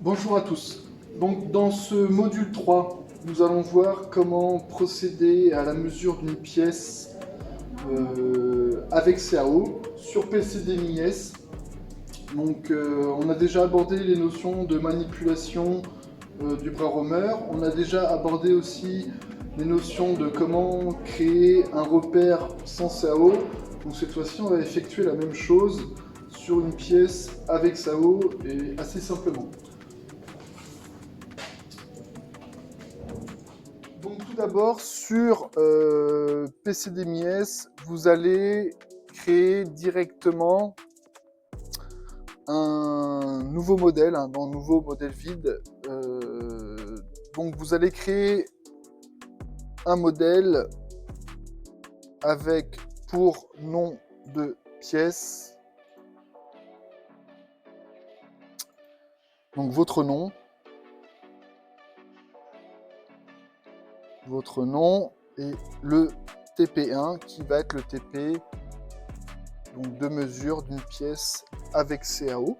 Bonjour à tous. Donc dans ce module 3, nous allons voir comment procéder à la mesure d'une pièce avec CAO sur PCDMIS. Donc on a déjà abordé les notions de manipulation du bras romer. On a déjà abordé aussi les notions de comment créer un repère sans CAO. Donc cette fois-ci, on va effectuer la même chose sur une pièce avec CAO et assez simplement. Donc tout d'abord, sur PCDMIS, vous allez créer directement un nouveau modèle, un nouveau modèle vide. Donc vous allez créer un modèle avec pour nom de pièce, donc votre nom et le TP1 qui va être le TP donc de mesure d'une pièce avec CAO,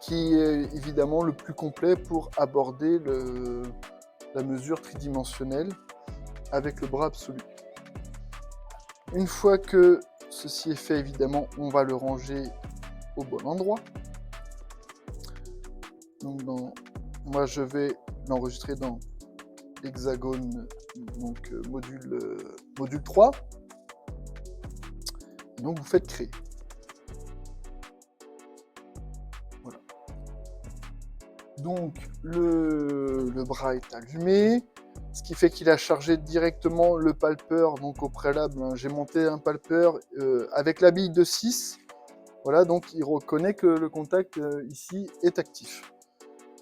qui est évidemment le plus complet pour aborder la mesure tridimensionnelle avec le bras absolu. Une fois que ceci est fait, évidemment, on va le ranger au bon endroit. Donc moi, je vais l'enregistrer dans Hexagone, donc module 3. Et donc vous faites créer. Voilà. Donc le bras est allumé, ce qui fait qu'il a chargé directement le palpeur. Donc au préalable, hein, j'ai monté un palpeur avec la bille de 6. Voilà, donc il reconnaît que le contact ici est actif.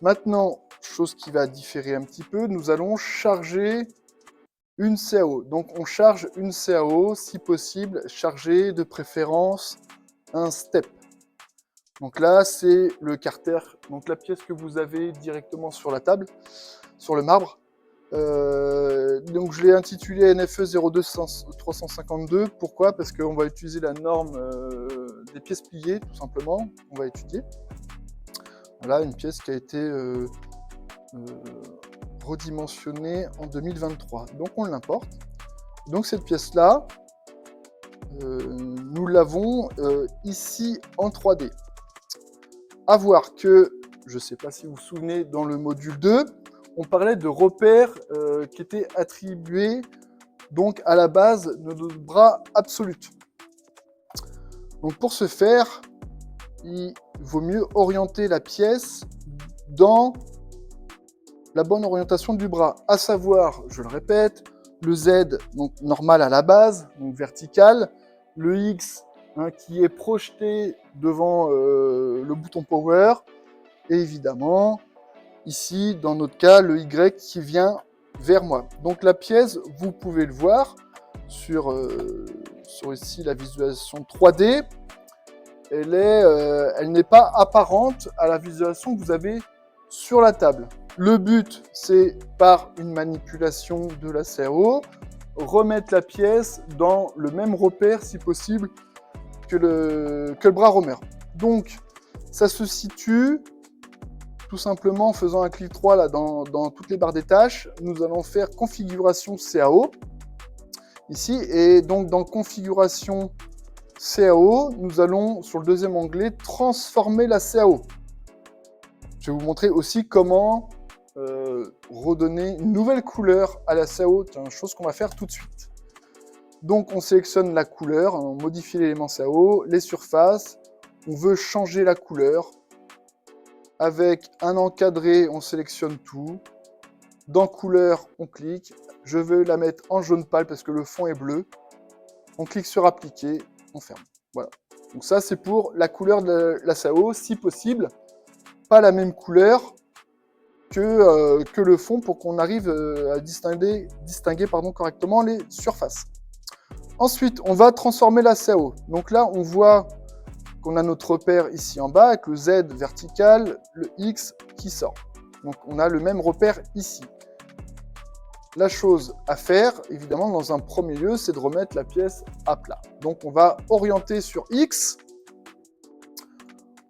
Maintenant, chose qui va différer un petit peu, nous allons charger une CAO. Donc on charge une CAO, si possible, chargée de préférence un step. Donc là, c'est le carter, donc la pièce que vous avez directement sur la table, sur le marbre. Donc je l'ai intitulé NFE 02352. Pourquoi? Parce qu'on va utiliser la norme des pièces pliées, tout simplement. On va étudier. Voilà, une pièce qui a été redimensionnée en 2023. Donc on l'importe. Donc cette pièce-là, nous l'avons ici en 3D. À voir que, je ne sais pas si vous vous souvenez, dans le module 2, on parlait de repères qui étaient attribués donc à la base de notre bras absolute. Donc pour ce faire, il vaut mieux orienter la pièce dans la bonne orientation du bras, à savoir, je le répète, le Z donc normal à la base, donc vertical, le X hein, qui est projeté devant le bouton power, et évidemment ici dans notre cas le Y qui vient vers moi. Donc la pièce, vous pouvez le voir sur ici la visualisation 3D, elle n'est pas apparente à la visualisation que vous avez sur la table. Le but, c'est par une manipulation de la CAO, remettre la pièce dans le même repère, si possible, que le bras romer. Donc, ça se situe tout simplement en faisant un clic 3 là, dans toutes les barres des tâches. Nous allons faire configuration CAO, ici, et donc dans configuration CAO, nous allons, sur le deuxième onglet, transformer la CAO. Je vais vous montrer aussi comment redonner une nouvelle couleur à la CAO, c'est une chose qu'on va faire tout de suite. Donc on sélectionne la couleur, on modifie l'élément CAO, les surfaces, on veut changer la couleur. Avec un encadré, on sélectionne tout. Dans couleur, on clique. Je veux la mettre en jaune pâle parce que le fond est bleu. On clique sur appliquer, on ferme. Voilà. Donc ça c'est pour la couleur de la CAO, si possible, pas la même couleur que le fond pour qu'on arrive à distinguer correctement les surfaces. Ensuite, on va transformer la CAO. Donc là, on voit qu'on a notre repère ici en bas avec le Z vertical, le X qui sort. Donc on a le même repère ici. La chose à faire, évidemment, dans un premier lieu, c'est de remettre la pièce à plat. Donc on va orienter sur X.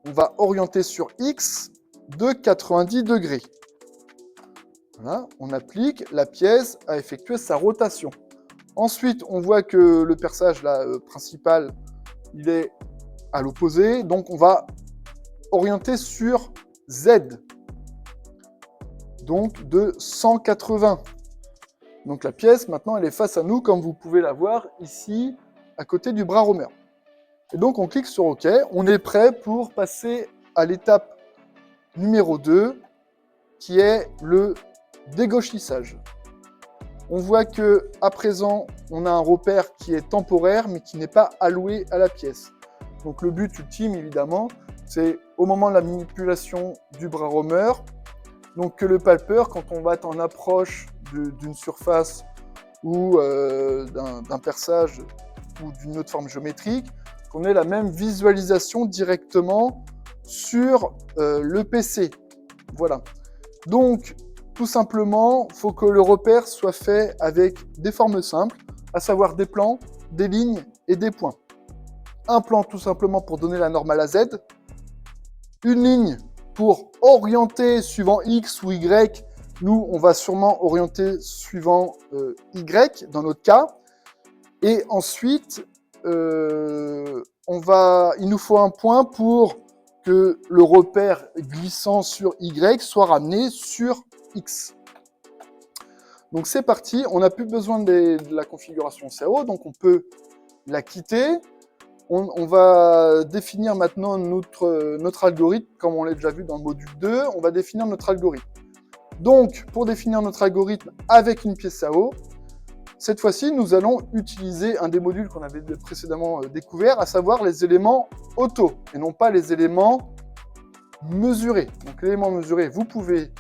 On va orienter sur X. de 90 degrés. Voilà, on applique, la pièce a effectué sa rotation. Ensuite, on voit que le perçage là, principal, il est à l'opposé, donc on va orienter sur Z, donc de 180. Donc la pièce, maintenant, elle est face à nous, comme vous pouvez la voir ici, à côté du bras romer. Et donc on clique sur OK, on est prêt pour passer à l'étape numéro 2, qui est le dégauchissage. On voit que à présent, on a un repère qui est temporaire, mais qui n'est pas alloué à la pièce. Donc le but ultime, évidemment, c'est au moment de la manipulation du bras romer, donc que le palpeur, quand on va être en approche d'une surface ou d'un perçage ou d'une autre forme géométrique, qu'on ait la même visualisation directement sur le PC. Voilà. Donc, tout simplement, il faut que le repère soit fait avec des formes simples, à savoir des plans, des lignes et des points. Un plan tout simplement pour donner la normale à Z, une ligne pour orienter suivant X ou Y. Nous, on va sûrement orienter suivant Y dans notre cas. Et ensuite, il nous faut un point pour que le repère glissant sur Y soit ramené sur X. Donc c'est parti, on n'a plus besoin de la configuration CAO, donc on peut la quitter. On va définir maintenant notre algorithme, comme on l'a déjà vu dans le module 2, on va définir notre algorithme. Donc, pour définir notre algorithme avec une pièce CAO, cette fois-ci, nous allons utiliser un des modules qu'on avait précédemment découvert, à savoir les éléments auto, et non pas les éléments mesurés. Donc, les éléments mesurés, vous pouvez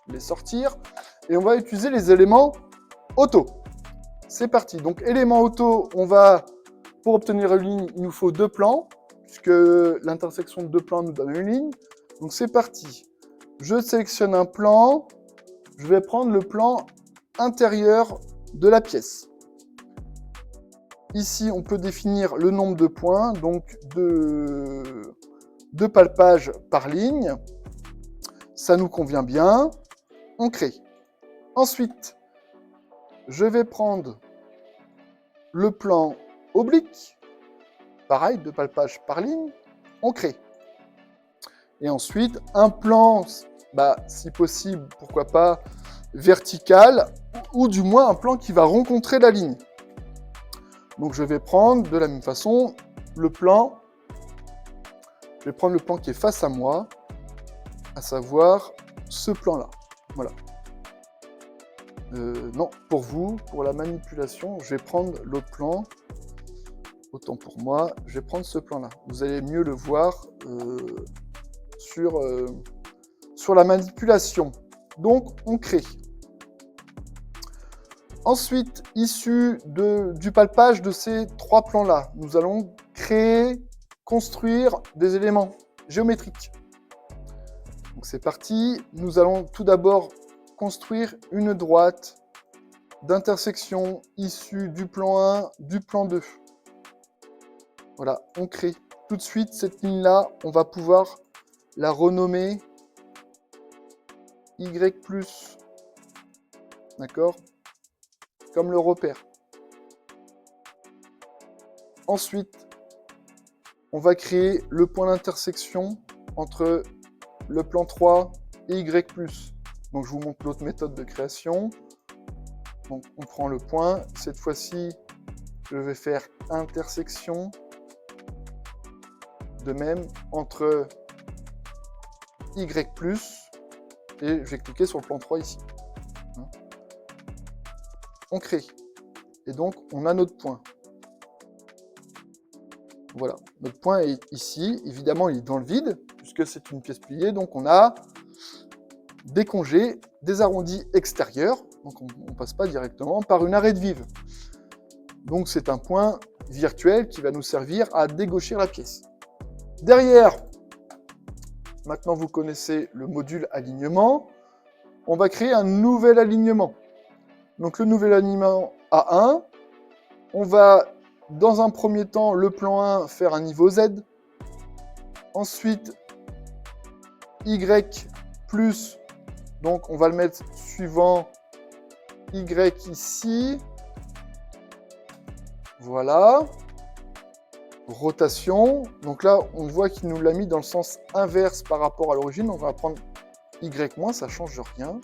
les sortir, et on va utiliser les éléments auto. C'est parti. Donc, éléments auto, pour obtenir une ligne, il nous faut deux plans, puisque l'intersection de deux plans nous donne une ligne. Donc, c'est parti. Je sélectionne un plan, je vais prendre le plan intérieur de la pièce. Ici, on peut définir le nombre de points, donc de palpage par ligne. Ça nous convient bien. On crée. Ensuite, je vais prendre le plan oblique. Pareil, de palpage par ligne. On crée. Et ensuite, un plan, si possible, pourquoi pas, vertical, ou du moins un plan qui va rencontrer la ligne. Donc je vais prendre de la même façon le plan, je vais prendre le plan qui est face à moi, à savoir ce plan-là. Voilà. Non, pour vous, pour la manipulation, je vais prendre l'autre plan. Autant pour moi, je vais prendre ce plan-là. Vous allez mieux le voir sur la manipulation. Donc, on crée. Ensuite, issu du palpage de ces trois plans-là, nous allons construire des éléments géométriques. Donc, c'est parti. Nous allons tout d'abord construire une droite d'intersection issue du plan 1, du plan 2. Voilà, on crée. Tout de suite, cette ligne-là, on va pouvoir la renommer Y+. D'accord ? Comme le repère. Ensuite, on va créer le point d'intersection entre le plan 3 et Y+. Donc, je vous montre l'autre méthode de création. Donc, on prend le point. Cette fois-ci, je vais faire intersection. De même, entre Y+, et je vais cliquer sur le plan 3 ici. On crée. Et donc, on a notre point. Voilà, notre point est ici. Évidemment, il est dans le vide, puisque c'est une pièce pliée. Donc, on a des congés, des arrondis extérieurs. Donc, on ne passe pas directement par une arête vive. Donc, c'est un point virtuel qui va nous servir à dégaucher la pièce. Derrière, maintenant, vous connaissez le module alignement. On va créer un nouvel alignement. Donc, le nouvel alignement A1, on va, dans un premier temps, le plan 1, faire un niveau Z. Ensuite, Y plus, donc on va le mettre suivant Y ici. Voilà. Rotation. Donc là, on voit qu'il nous l'a mis dans le sens inverse par rapport à l'origine. On va prendre Y-, ça ne change rien.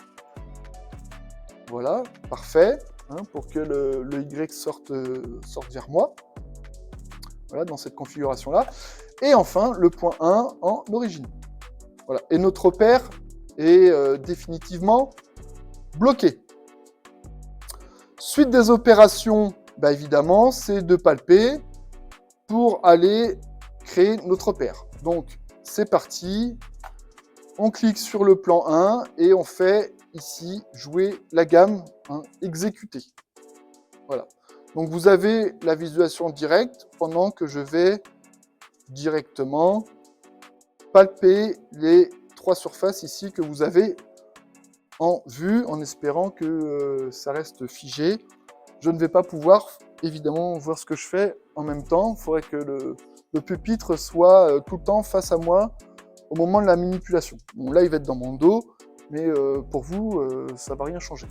Voilà, parfait. Hein, pour que le Y sorte vers moi. Voilà, dans cette configuration-là. Et enfin, le point 1 en origine. Voilà. Et notre repère est définitivement bloqué. Suite des opérations, bah évidemment, c'est de palper pour aller créer notre repère. Donc, c'est parti. On clique sur le plan 1 et on fait ici jouer la gamme, hein, exécuter. Voilà. Donc, vous avez la visualisation directe pendant que je vais directement palper les 3 surfaces ici que vous avez en vue, en espérant que ça reste figé. Je ne vais pas pouvoir évidemment voir ce que je fais en même temps. Il faudrait que le pupitre soit tout le temps face à moi au moment de la manipulation. Bon, là, il va être dans mon dos, mais pour vous, ça ne va rien changer.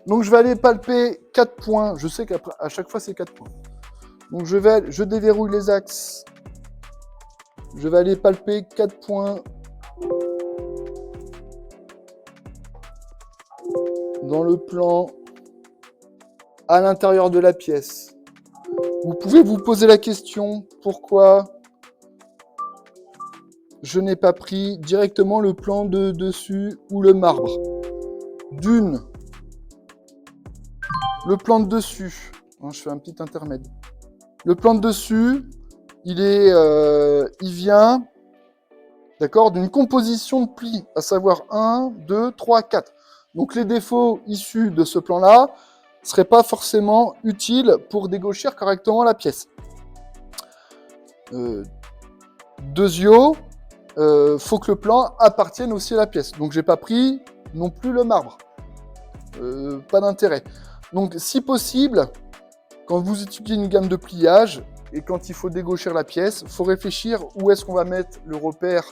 Donc, je vais aller palper 4 points. Je sais qu'à chaque fois, c'est 4 points. Donc, je déverrouille les axes. Je vais aller palper 4 points dans le plan à l'intérieur de la pièce. Vous pouvez vous poser la question, pourquoi je n'ai pas pris directement le plan de dessus ou le marbre? D'une, le plan de dessus, hein, je fais un petit intermède. Le plan de dessus, il vient, d'accord, d'une composition de plis, à savoir 1, 2, 3, 4. Donc les défauts issus de ce plan-là ne seraient pas forcément utiles pour dégauchir correctement la pièce. Deuxièmement, faut que le plan appartienne aussi à la pièce. Donc j'ai pas pris non plus le marbre. Pas d'intérêt. Donc si possible, quand vous étudiez une gamme de pliage et quand il faut dégauchir la pièce, il faut réfléchir où est-ce qu'on va mettre le repère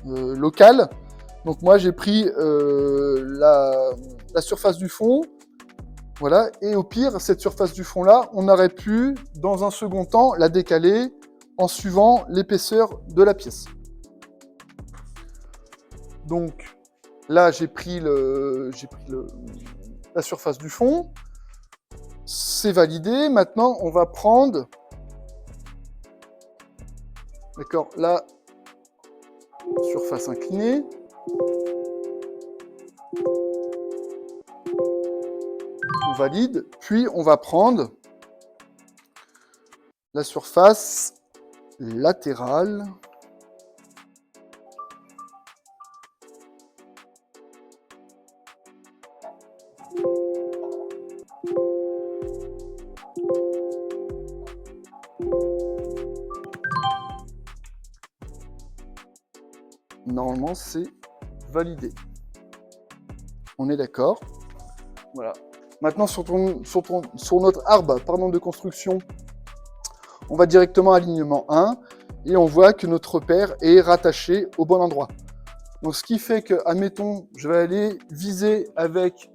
local. Donc moi j'ai pris la surface du fond. Voilà, et au pire, cette surface du fond-là, on aurait pu, dans un second temps, la décaler en suivant l'épaisseur de la pièce. Donc, là, j'ai pris la surface du fond. C'est validé. Maintenant, on va prendre... D'accord, la surface inclinée. On valide, puis on va prendre la surface latérale. Normalement, c'est validé. On est d'accord. Voilà. Maintenant, sur notre arbre de construction, on va directement à alignement 1 et on voit que notre repère est rattaché au bon endroit. Donc, ce qui fait que, admettons, je vais aller viser avec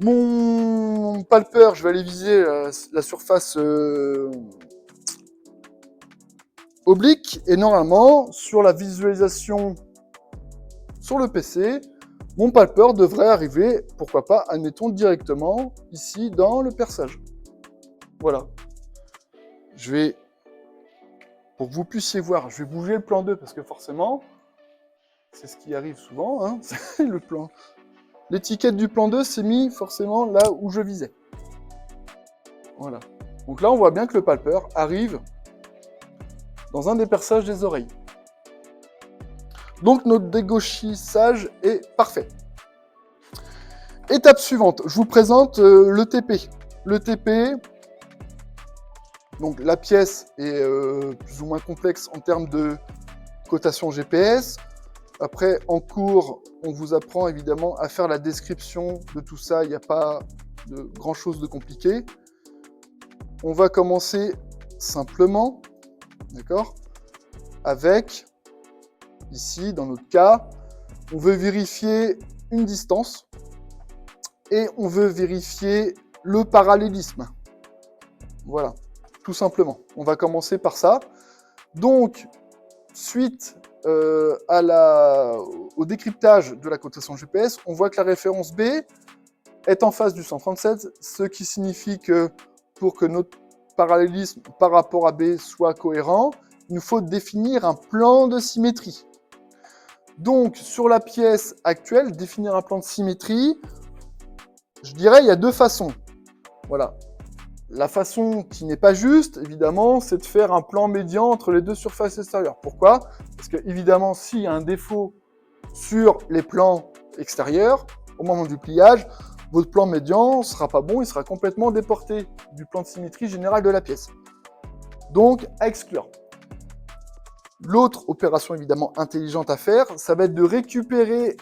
mon palpeur, je vais aller viser la surface oblique et normalement, sur la visualisation sur le PC, mon palpeur devrait arriver, pourquoi pas, admettons, directement ici dans le perçage. Voilà. Je vais, pour que vous puissiez voir, je vais bouger le plan 2 parce que forcément, c'est ce qui arrive souvent, hein, c'est le plan. L'étiquette du plan 2 s'est mise forcément là où je visais. Voilà. Donc là, on voit bien que le palpeur arrive dans un des perçages des oreilles. Donc notre dégauchissage est parfait. Étape suivante, je vous présente le TP. Le TP, donc la pièce est plus ou moins complexe en termes de cotation GPS. Après, en cours, on vous apprend évidemment à faire la description de tout ça. Il n'y a pas de grand chose de compliqué. On va commencer simplement, d'accord, avec ici, dans notre cas, on veut vérifier une distance et on veut vérifier le parallélisme. Voilà, tout simplement. On va commencer par ça. Donc, suite au décryptage de la cotation GPS, on voit que la référence B est en face du 137, ce qui signifie que pour que notre parallélisme par rapport à B soit cohérent, il nous faut définir un plan de symétrie. Donc, sur la pièce actuelle, définir un plan de symétrie, je dirais il y a deux façons. Voilà. La façon qui n'est pas juste, évidemment, c'est de faire un plan médian entre les deux surfaces extérieures. Pourquoi? Parce que, évidemment, s'il y a un défaut sur les plans extérieurs, au moment du pliage, votre plan médian ne sera pas bon, il sera complètement déporté du plan de symétrie général de la pièce. Donc, à exclure. L'autre opération évidemment intelligente à faire, ça va être de récupérer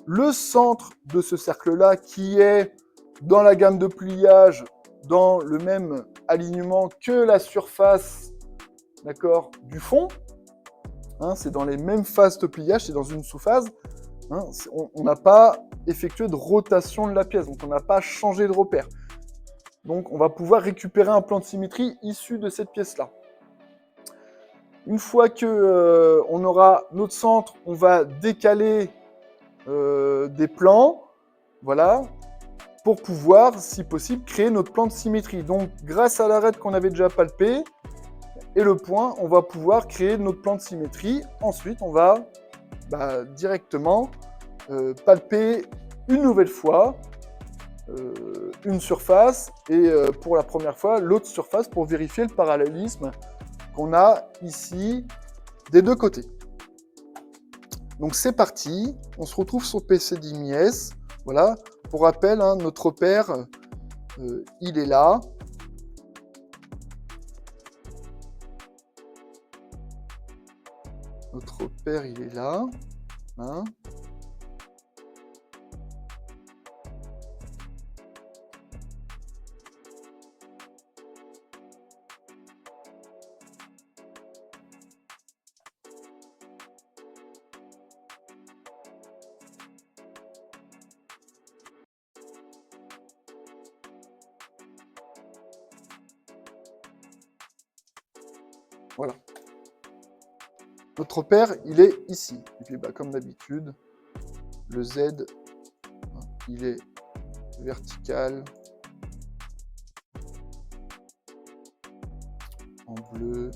le centre de ce cercle-là qui est dans la gamme de pliage, dans le même alignement que la surface, d'accord, du fond. Hein, c'est dans les mêmes phases de pliage, c'est dans une sous-phase. Hein, on n'a pas effectué de rotation de la pièce, donc on n'a pas changé de repère. Donc on va pouvoir récupérer un plan de symétrie issu de cette pièce-là. Une fois que on aura notre centre, on va décaler des plans, voilà, pour pouvoir, si possible, créer notre plan de symétrie. Donc, grâce à l'arête qu'on avait déjà palpé et le point, on va pouvoir créer notre plan de symétrie. Ensuite, on va directement palper une nouvelle fois une surface et pour la première fois, l'autre surface pour vérifier le parallélisme qu'on a ici des deux côtés. Donc c'est parti, on se retrouve sur PC10mies. Voilà, pour rappel, hein, notre repère, il est là. Notre repère, il est là. Hein. Voilà. Notre repère, il est ici. Et puis, comme d'habitude, le Z, il est vertical, en bleu.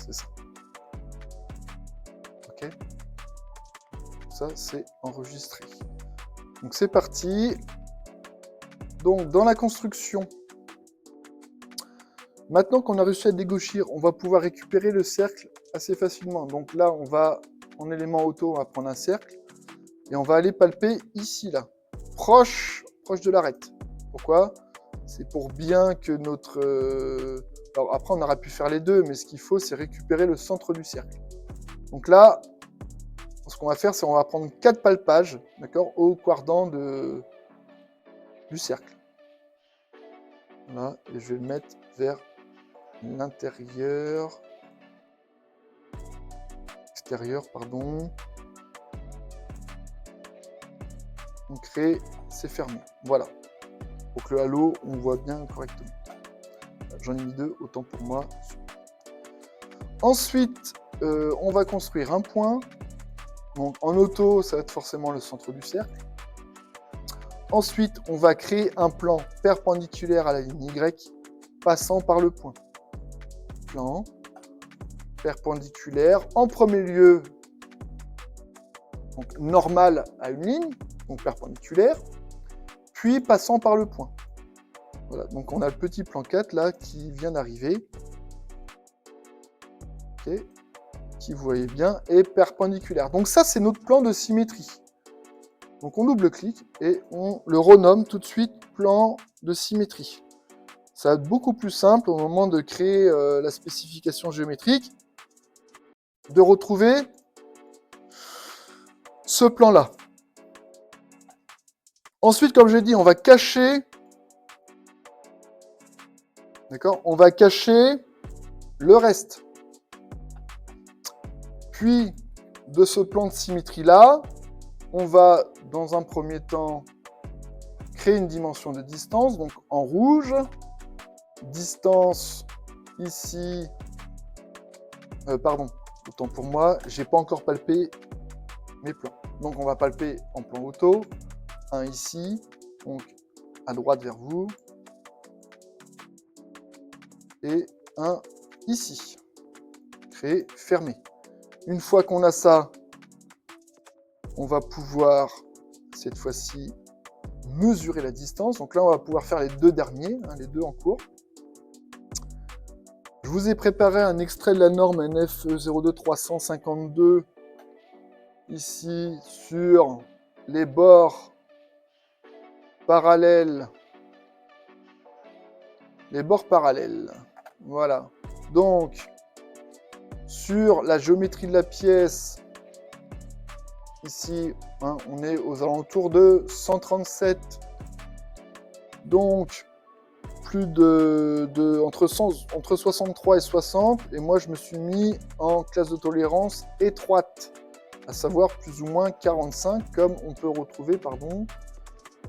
C'est ça. OK. Ça, c'est enregistré. Donc, c'est parti. Donc, dans la construction, maintenant qu'on a réussi à dégauchir, on va pouvoir récupérer le cercle assez facilement. Donc là, on va, en élément auto, on va prendre un cercle et on va aller palper ici, là, proche de l'arête. Pourquoi? C'est pour bien que notre... Alors après, on aurait pu faire les deux, mais ce qu'il faut, c'est récupérer le centre du cercle. Donc là, ce qu'on va faire, c'est qu'on va prendre 4 palpages, d'accord, au quadrant du cercle. Voilà, et je vais le mettre vers l'intérieur, extérieur, pardon. On crée, c'est fermé. Voilà. Pour que le halo, on voit bien correctement. J'en ai mis 2, autant pour moi. Ensuite, on va construire un point. Donc en auto, ça va être forcément le centre du cercle. Ensuite, on va créer un plan perpendiculaire à la ligne Y, passant par le point. Plan perpendiculaire. En premier lieu, donc normal à une ligne, donc perpendiculaire, puis passant par le point. Voilà, donc on a le petit plan 4 là qui vient d'arriver. Okay. Qui, vous voyez bien, est perpendiculaire. Donc ça, c'est notre plan de symétrie. Donc on double-clique et on le renomme tout de suite plan de symétrie. Ça va être beaucoup plus simple au moment de créer la spécification géométrique, de retrouver ce plan-là. Ensuite, comme j'ai dit, on va cacher, d'accord, on va cacher le reste. Puis, de ce plan de symétrie-là, on va, dans un premier temps, créer une dimension de distance, donc en rouge. Distance, ici, pardon, autant pour moi, j'ai pas encore palpé mes plans. Donc, on va palper en plan auto, un ici, donc à droite vers vous, et un ici. Créer, fermer. Une fois qu'on a ça, on va pouvoir, cette fois-ci, mesurer la distance. Donc là, on va pouvoir faire les deux derniers, les deux en cours. Je vous ai préparé un extrait de la norme NF 02352, ici, sur les bords parallèles. Les bords parallèles. Voilà. Donc, sur la géométrie de la pièce, ici, on est aux alentours de 137. Donc, plus entre 63 et 60. Et moi, je me suis mis en classe de tolérance étroite, à savoir plus ou moins 45, comme on peut retrouver,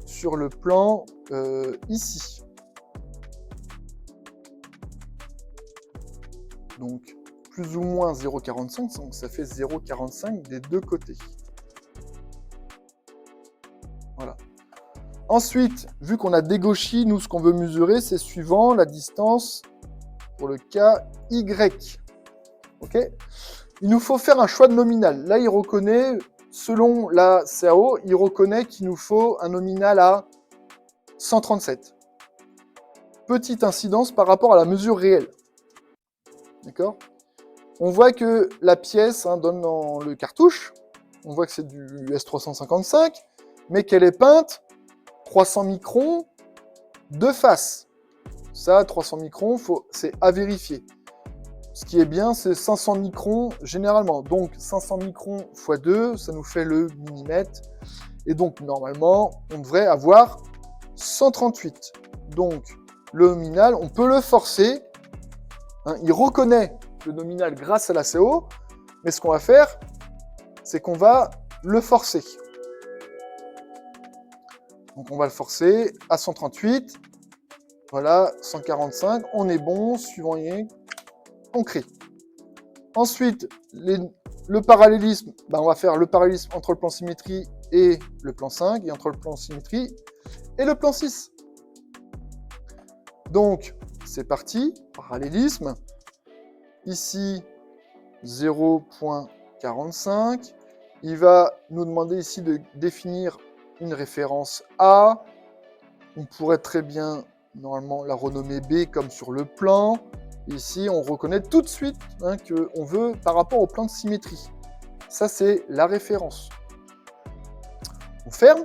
sur le plan ici. Donc, plus ou moins 0,45, donc ça fait 0,45 des deux côtés. Voilà. Ensuite, vu qu'on a dégauchi, nous, ce qu'on veut mesurer, c'est suivant la distance pour le cas Y. OK ? Il nous faut faire un choix de nominal. Là, il reconnaît, selon la CAO, il reconnaît qu'il nous faut un nominal à 137. Petite incidence par rapport à la mesure réelle. D'accord ? On voit que la pièce donne dans le cartouche, on voit que c'est du S355, mais qu'elle est peinte 300 microns de face. Ça, 300 microns, c'est à vérifier. Ce qui est bien, c'est 500 microns généralement. Donc 500 microns x 2, ça nous fait le millimètre. Et donc normalement, on devrait avoir 138. Donc le nominal, on peut le forcer. Il reconnaît le nominal grâce à la CO, mais ce qu'on va faire, c'est qu'on va le forcer. Donc on va le forcer à 138, voilà, 145, on est bon, suivant on crée. Ensuite, le parallélisme, on va faire le parallélisme entre le plan symétrie et le plan 5, et entre le plan symétrie et le plan 6. Donc, c'est parti, parallélisme. Ici, 0,45. Il va nous demander ici de définir une référence A. On pourrait très bien, normalement, la renommer B comme sur le plan. Ici, on reconnaît tout de suite qu'on veut par rapport au plan de symétrie. Ça, c'est la référence. On ferme.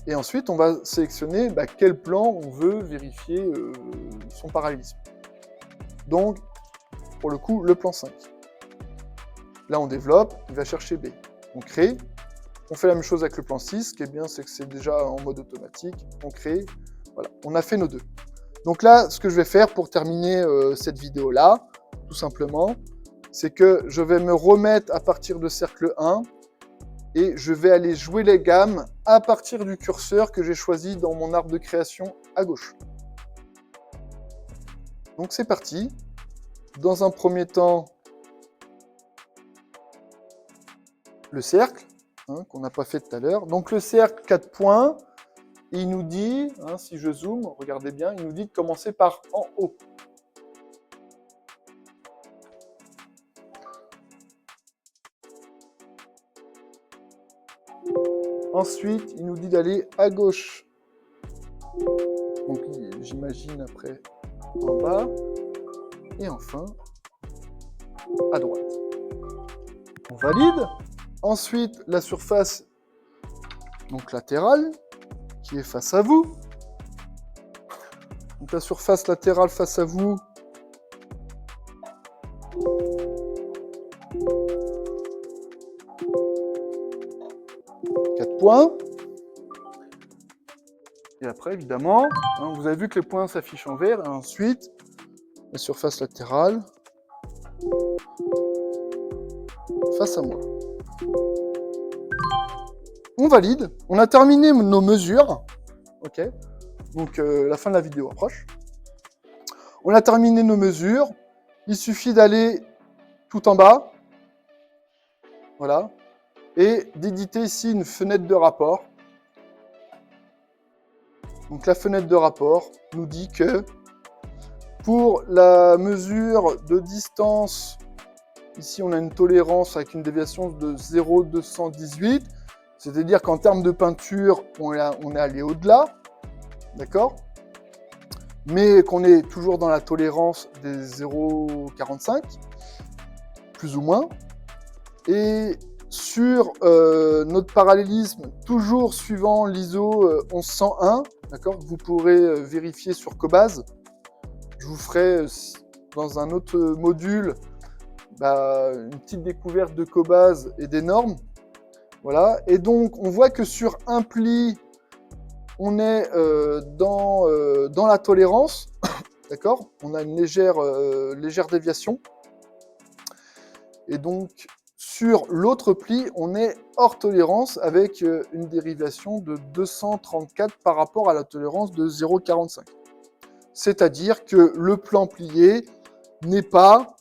Et ensuite, on va sélectionner quel plan on veut vérifier son parallélisme. Donc, pour le coup, le plan 5. Là, on développe, il va chercher B. On crée. On fait la même chose avec le plan 6. Ce qui est bien, c'est que c'est déjà en mode automatique. On crée. Voilà, on a fait nos deux. Donc là, ce que je vais faire pour terminer cette vidéo-là, tout simplement, c'est que je vais me remettre à partir de cercle 1 et je vais aller jouer les gammes à partir du curseur que j'ai choisi dans mon arbre de création à gauche. Donc c'est parti. Dans un premier temps, le cercle, qu'on n'a pas fait tout à l'heure. Donc le cercle, 4 points, et il nous dit, si je zoome, regardez bien, il nous dit de commencer par en haut. Ensuite, il nous dit d'aller à gauche. Donc j'imagine après en bas. Et enfin, à droite. On valide. Ensuite, la surface donc latérale, qui est face à vous. Donc la surface latérale face à vous. Points. Et après, évidemment, vous avez vu que les points s'affichent en vert. Et ensuite, la surface latérale face à moi. On valide, on a terminé nos mesures, ok, donc la fin de la vidéo approche. On a terminé nos mesures, il suffit d'aller tout en bas, voilà, et d'éditer ici une fenêtre de rapport. Donc la fenêtre de rapport nous dit que pour la mesure de distance, ici on a une tolérance avec une déviation de 0,218, c'est-à-dire qu'en termes de peinture, on est allé au-delà, d'accord? Mais qu'on est toujours dans la tolérance des 0,45, plus ou moins. Et sur notre parallélisme, toujours suivant l'ISO 1101, d'accord, vous pourrez vérifier sur Cobase. Je vous ferai dans un autre module une petite découverte de Cobase et des normes. Voilà. Et donc, on voit que sur un pli, on est dans la tolérance, d'accord? On a une légère déviation. Et donc, sur l'autre pli, on est hors tolérance avec une dérivation de 234 par rapport à la tolérance de 0,45. C'est-à-dire que le plan plié n'est pas,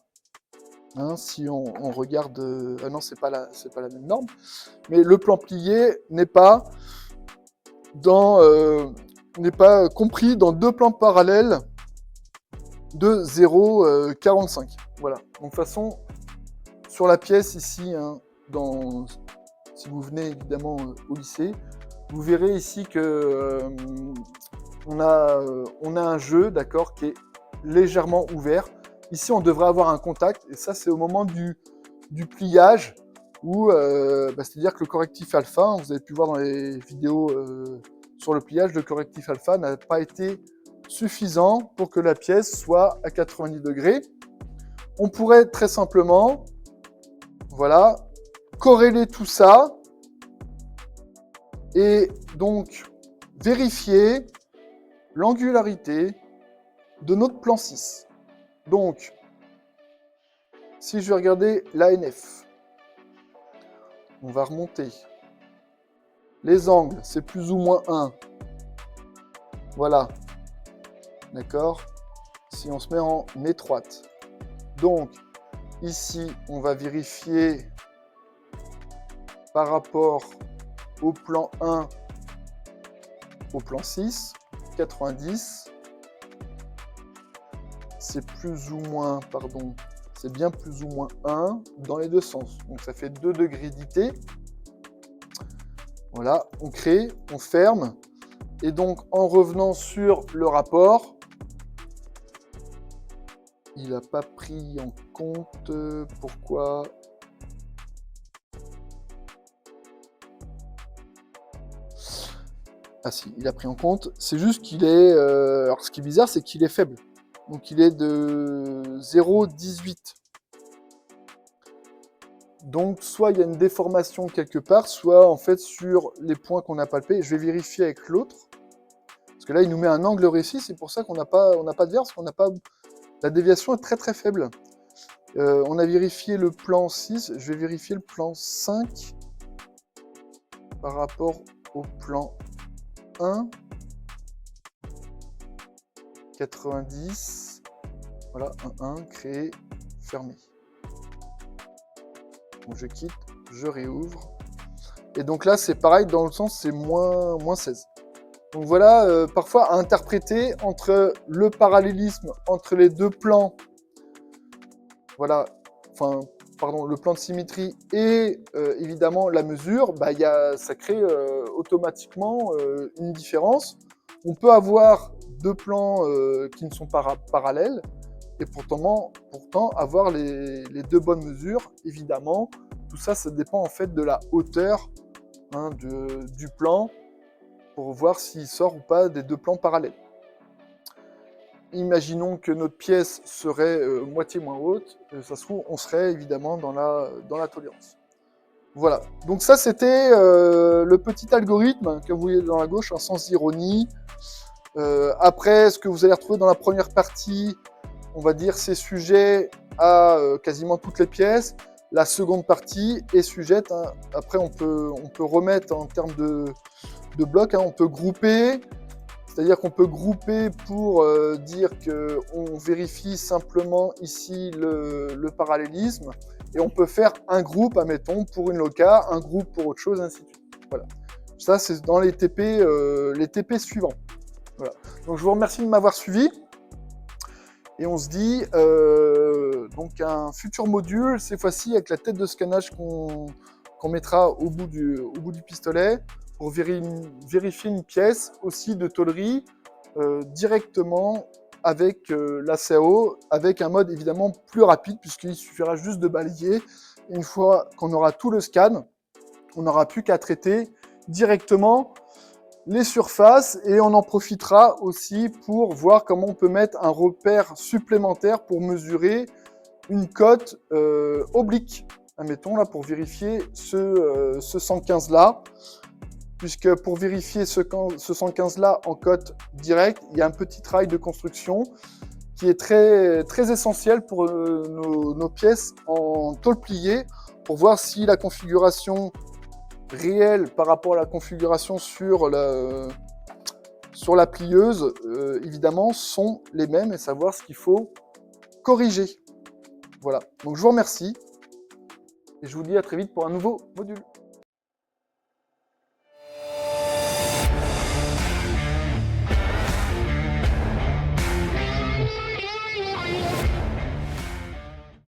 si on regarde, ah non, c'est pas la même norme, mais le plan plié n'est pas compris dans deux plans parallèles de 0,45. Voilà. Donc, de toute façon, sur la pièce ici, si vous venez évidemment au lycée, vous verrez ici que on a un jeu, d'accord, qui est légèrement ouvert. Ici, on devrait avoir un contact, et ça, c'est au moment du pliage, où c'est-à-dire que le correctif alpha, vous avez pu voir dans les vidéos sur le pliage, le correctif alpha n'a pas été suffisant pour que la pièce soit à 90 degrés. On pourrait très simplement, voilà, corréler tout ça, et donc vérifier l'angularité de notre plan 6. Donc, si je vais regarder l'ANF, on va remonter. Les angles, c'est plus ou moins 1. Voilà. D'accord? Si on se met en étroite. Donc, ici, on va vérifier par rapport au plan 1 au plan 6, 90. C'est plus ou moins, pardon, c'est bien plus ou moins 1 dans les deux sens. Donc ça fait 2 degrés d'édité. Voilà, on crée, on ferme. Et donc en revenant sur le rapport, il n'a pas pris en compte pourquoi. Ah si, il a pris en compte. C'est juste qu'il est... alors ce qui est bizarre, c'est qu'il est faible. Donc il est de 0,18. Donc soit il y a une déformation quelque part, soit en fait sur les points qu'on a palpés. Je vais vérifier avec l'autre. Parce que là, il nous met un angle réussi. C'est pour ça qu'on n'a pas de verre, parce qu'on n'a pas... La déviation est très très faible. On a vérifié le plan 6. Je vais vérifier le plan 5 par rapport au plan 1. 90. Voilà, 1, créer, fermer. Donc je quitte, je réouvre. Et donc là, c'est pareil, dans le sens, c'est moins 16. Donc voilà, parfois à interpréter entre le parallélisme entre les deux plans, voilà, enfin, pardon, le plan de symétrie et évidemment la mesure, ça crée automatiquement une différence. On peut avoir deux plans qui ne sont pas parallèles et pourtant avoir les deux bonnes mesures, évidemment. Tout ça, ça dépend en fait de la hauteur du plan pour voir s'il sort ou pas des deux plans parallèles. Imaginons que notre pièce serait moitié moins haute, ça se trouve, on serait évidemment dans la tolérance. Voilà, donc ça c'était le petit algorithme que vous voyez dans la gauche, sans ironie. Après, ce que vous allez retrouver dans la première partie, on va dire, c'est sujet à quasiment toutes les pièces. La seconde partie est sujette, hein. Après, on peut remettre en termes de blocs, hein, on peut grouper. C'est-à-dire qu'on peut grouper pour dire qu'on vérifie simplement ici le parallélisme. Et on peut faire un groupe, admettons, pour une loca, un groupe pour autre chose, ainsi de suite. Voilà. Ça, c'est dans les TP suivants. Voilà. Donc, je vous remercie de m'avoir suivi. Et on se dit, donc un futur module, cette fois-ci avec la tête de scannage qu'on mettra au bout du pistolet pour vérifier une pièce aussi de tôlerie directement avec la CAO, avec un mode évidemment plus rapide puisqu'il suffira juste de balayer. Et une fois qu'on aura tout le scan, on n'aura plus qu'à traiter directement les surfaces et on en profitera aussi pour voir comment on peut mettre un repère supplémentaire pour mesurer une cote oblique. Admettons là pour vérifier ce 115 là, puisque pour vérifier ce 115 là en cote directe, il y a un petit travail de construction qui est très, très essentiel pour nos pièces en tôle pliée pour voir si la configuration réelle par rapport à la configuration sur la plieuse, évidemment, sont les mêmes et savoir ce qu'il faut corriger. Voilà, donc je vous remercie et je vous dis à très vite pour un nouveau module.